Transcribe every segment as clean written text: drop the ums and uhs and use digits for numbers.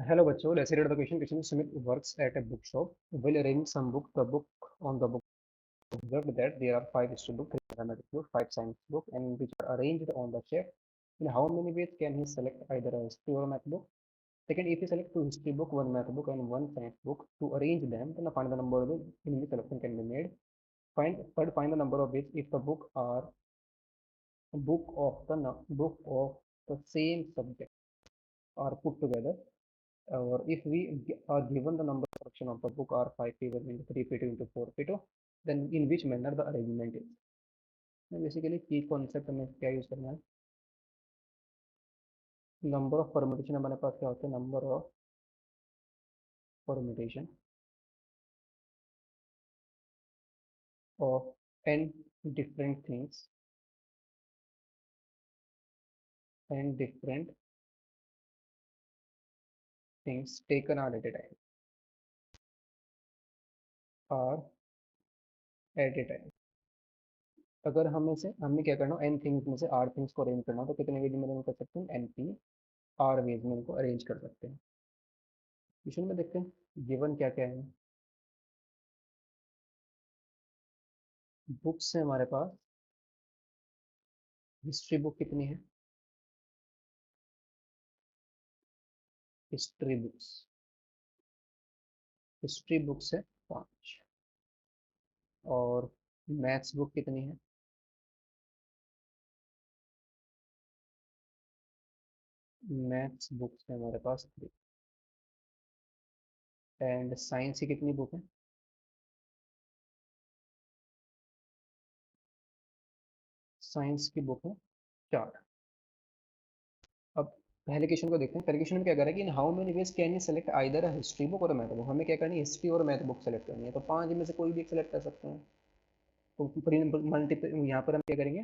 Hello बच्चों, let's read the question. Question Sumit works at a bookshop. Will arrange some book. The book on the book observed that there are five history book, three mathematics book, five science book, and which are arranged on the shelf. In how many ways can he select either a history or a math book? Second, if he select two history book, one math book, and one science book to arrange them, then find the number of ways in which selection can be made. Find the number of ways if the book are book of the same subject are put together. Or if we are given the number section of the book are 5 p1 into 3 p2 into 4 p2, then in which manner the arrangement is. Basically की concept में क्या use करना है, number of permutation हमारे पास क्या होता है, number of permutation of n different things and different things taken r at a time r at a time. अगर हमें क्या करना हो, एन थिंग्स में से आर थिंग्स को अरेंज करना हो तो कितने वेज में अरेंज कर सकते हैं, एन पी आर वेज में उनको अरेंज कर सकते हैं। क्वेश्चन में देखते हैं गिवन क्या क्या है। बुक्स है हमारे पास, हिस्ट्री बुक कितनी है, हिस्ट्री बुक्स, हिस्ट्री बुक्स है 5। और मैथ्स बुक कितनी है, मैथ्स बुक्स है हमारे पास 3। एंड साइंस की कितनी बुक है, साइंस की बुक है 4। अब पहले क्वेश्चन को देखते हैं। पहले क्वेश्चन में क्या कह रहा है कि in how many ways can you select either a history book और मैथ बुक। हमें क्या करनी है, हिस्ट्री और मैथ बुक सेलेक्ट करनी है, तो 5 में से कोई भी एक सेलेक्ट कर सकते हैं। तो मल्टीपल यहाँ पर हम क्या करेंगे,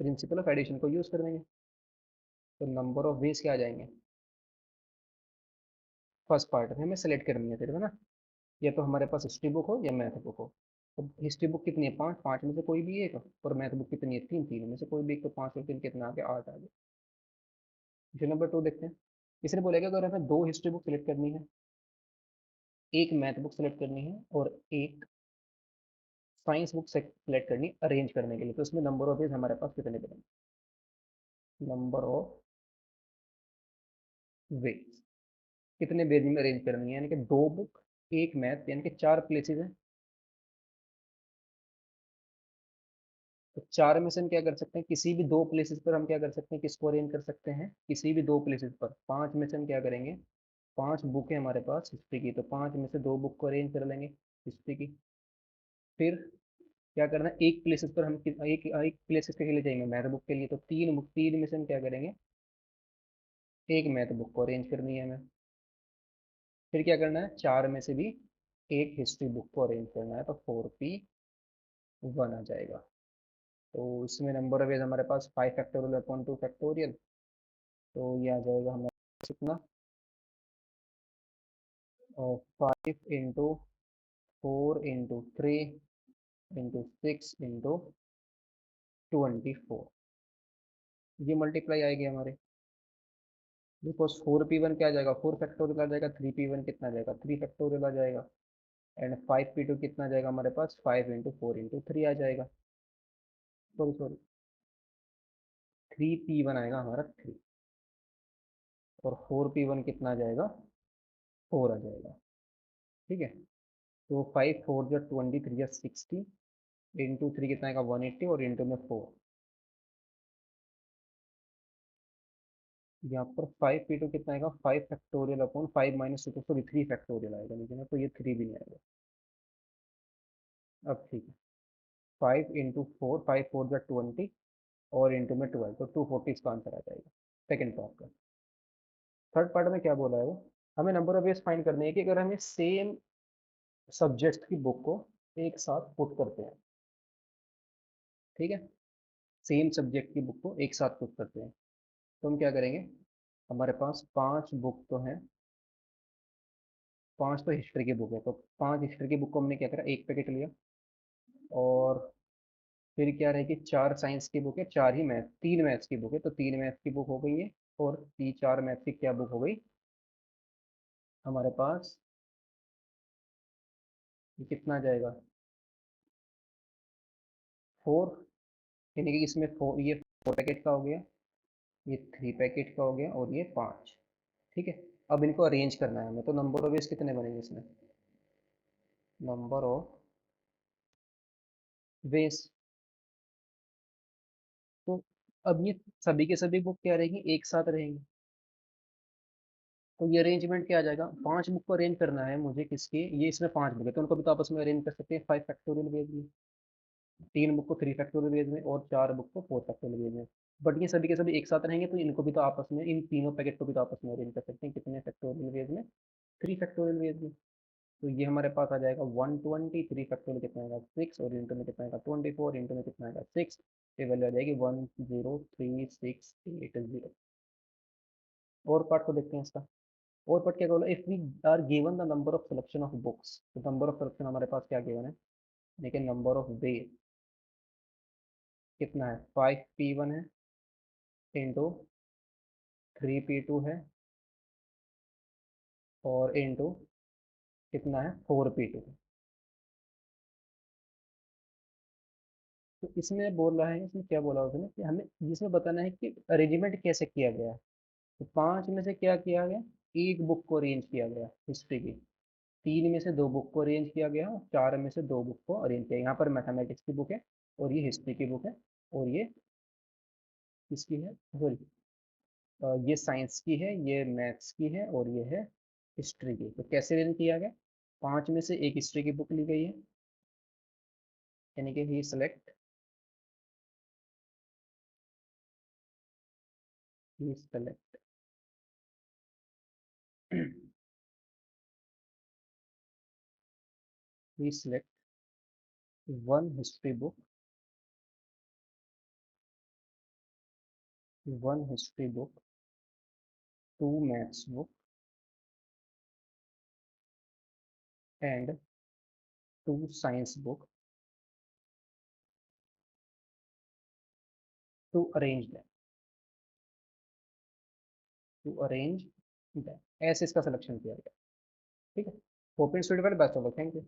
प्रिंसिपल ऑफ एडिशन को यूज कर देंगे। तो नंबर ऑफ वेज क्या आ जाएंगे, फर्स्ट पार्ट में हमें सेलेक्ट करनी है फिर, है ना। या तो हमारे पास हिस्ट्री बुक हो या मैथ बुक हो। तो हिस्ट्री बुक कितनी है, 5, 5 में से कोई भी एक। और मैथ बुक कितनी है, 3, 3 में से कोई भी एक। तो 5 और 3 कितना आ गया, 8 आ गया। क्वेश्चन नंबर 2 देखते हैं। इसने बोलेगा अगर हमें 2 हिस्ट्री बुक सेलेक्ट करनी है, एक मैथ बुक सेलेक्ट करनी है और एक साइंस बुक सेलेक्ट करनी अरेंज करने के लिए, तो इसमें नंबर ऑफ वेज हमारे पास कितने बनेंगे, नंबर ऑफ वेज कितने वेज में अरेंज करनी है, यानी कि 2 बुक, एक मैथ, यानी कि 4 प्लेसेस है। तो 4 में से हम क्या कर सकते हैं, किसी भी 2 प्लेसेस पर हम क्या कर सकते हैं, किसको अरेंज कर सकते हैं, किसी भी 2 प्लेसेस पर। 5 में से हम क्या करेंगे, 5 बुक है हमारे पास हिस्ट्री की, तो 5 में से 2 बुक को अरेंज कर लेंगे हिस्ट्री की। फिर क्या करना है, एक प्लेसेस पर हम एक एक प्लेसेस के लिए जाएंगे मैथ बुक के लिए, तो 3 बुक, 3 में से हम क्या करेंगे, एक मैथ बुक को अरेंज करनी है हमें। फिर क्या करना है, 4 में से भी एक हिस्ट्री बुक को अरेंज करना है, तो 4p1 आ जाएगा। तो इसमें नंबर ऑफ वेज हमारे पास 5 फैक्टोरियल अपॉन 2 फैक्टोरियल, तो ये आ जाएगा हमारे कितना, और 5 इंटू 4 इंटू 3 इंटू 6 इंटू 24, ये मल्टीप्लाई आएगी हमारे। बिकॉज 4p1 क्या आ जाएगा, 4 फैक्टोरियल आ जाएगा, 3p1 कितना आ जाएगा, 3 फैक्टोरियल आ जाएगा। एंड 5p2 कितना आ जाएगा हमारे पास, 5 इंटू 4 इंटू 3 आ जाएगा। सॉरी सॉरी, 3p1 आएगा हमारा 3, और 4p1 कितना आ जाएगा, 4 आ जाएगा। ठीक है। तो 5 4 जा 20, 3 जा 60, इंटू 3 कितना आएगा 180, और इंटू में 4। यहाँ पर 5p2 कितना आएगा, 5 फैक्टोरियल अपॉन 5 - 2, सॉरी 3 फैक्टोरियल आएगा, लेकिन तो ये 3 भी नहीं आएगा। अब ठीक है, 5 इंटू 4, 5 4 जा 20, और इंटू में 12, तो 240 इसका आंसर आ जाएगा सेकेंड पार्ट का। थर्ड पार्ट में क्या बोला है वो, हमें नंबर ऑफ वेज फाइंड करनी है कि अगर हमें सेम सब्जेक्ट की बुक को एक साथ पुट करते हैं, ठीक है, सेम सब्जेक्ट की बुक को एक साथ पुट करते हैं, तो हम क्या करेंगे, हमारे पास 5 बुक तो हैं, 5 तो हिस्ट्री की बुक है, तो 5 हिस्ट्री की बुक को हमने क्या करा, एक पैकेट लिया। और फिर क्या रहेगी, 4 साइंस की बुक है, 4 ही मैथ, 3 मैथ्स की बुक है, तो 3 मैथ्स की बुक हो गई है। और 4 मैथ्स की क्या बुक हो गई, हमारे पास ये कितना जाएगा, 4, यानी कि इसमें 4, ये 4 पैकेट का हो गया, ये 3 पैकेट का हो गया, और ये 5। ठीक है। अब इनको अरेंज करना है हमें, तो नंबर ऑफ वेज कितने बनेंगे इसमें, नंबर ऑफ वेज। तो अब ये सभी के सभी बुक क्या रहेंगी, एक साथ रहेंगी। तो ये अरेंजमेंट क्या आ जाएगा, 5 बुक को अरेंज करना है मुझे, किसके, ये इसमें 5 बुक है तो उनको भी तो आपस में अरेंज कर सकते हैं 5 फैक्टोरियल वेज में, 3 बुक को 3 फैक्टोरियल वेज में, और 4 बुक को 4 फैक्टोरियल वेज में। बट ये सभी के सभी एक साथ रहेंगे तो इनको भी तो आपस में, इन तीनों पैकेट को भी तो आपस में अरेंज कर सकते हैं, कितने फैक्टोरियल वेज में, 3 फैक्टोरियल वेज में। तो ये हमारे पास आ जाएगा 120, 3 फैक्टोरियल कितना आएगा 6, और इंटू में कितना आएगा 24, इंटू में कितना आएगा 6, ये वैल्यू आ जाएगी 103,680। और पार्ट को देखते हैं इसका। और पार्ट क्या बोला, if we are given the number of selection of books, तो नंबर ऑफ सिलेक्शन हमारे पास क्या गिवन है, लेकिन नंबर ऑफ वे कितना है, 5P1 है, इंटू 3P2 है, और इंटू कितना है 4P2। तो इसमें बोल रहा है, इसमें क्या बोला उसने कि हमें इसमें बताना है कि अरेंजमेंट कैसे किया गया है। तो 5 में से क्या किया गया, एक बुक को अरेंज किया गया हिस्ट्री की, 3 में से 2 बुक को अरेंज किया गया, और 4 में से 2 बुक को अरेंज किया। यहाँ पर मैथमेटिक्स की बुक है, और ये हिस्ट्री की बुक है, और ये किसकी है, सॉरी, ये साइंस की है, ये मैथ्स की है, और ये है हिस्ट्री की। तो कैसे अरेंज किया गया, 5 में से एक हिस्ट्री की बुक ली गई है, यानी कि he select, he select he select one history book, one history book, 2 maths book, and 2 science book, to arrange them, to arrange them, ऐसे इसका सिलेक्शन किया गया। ठीक है। Hope in student, best of luck, thank you.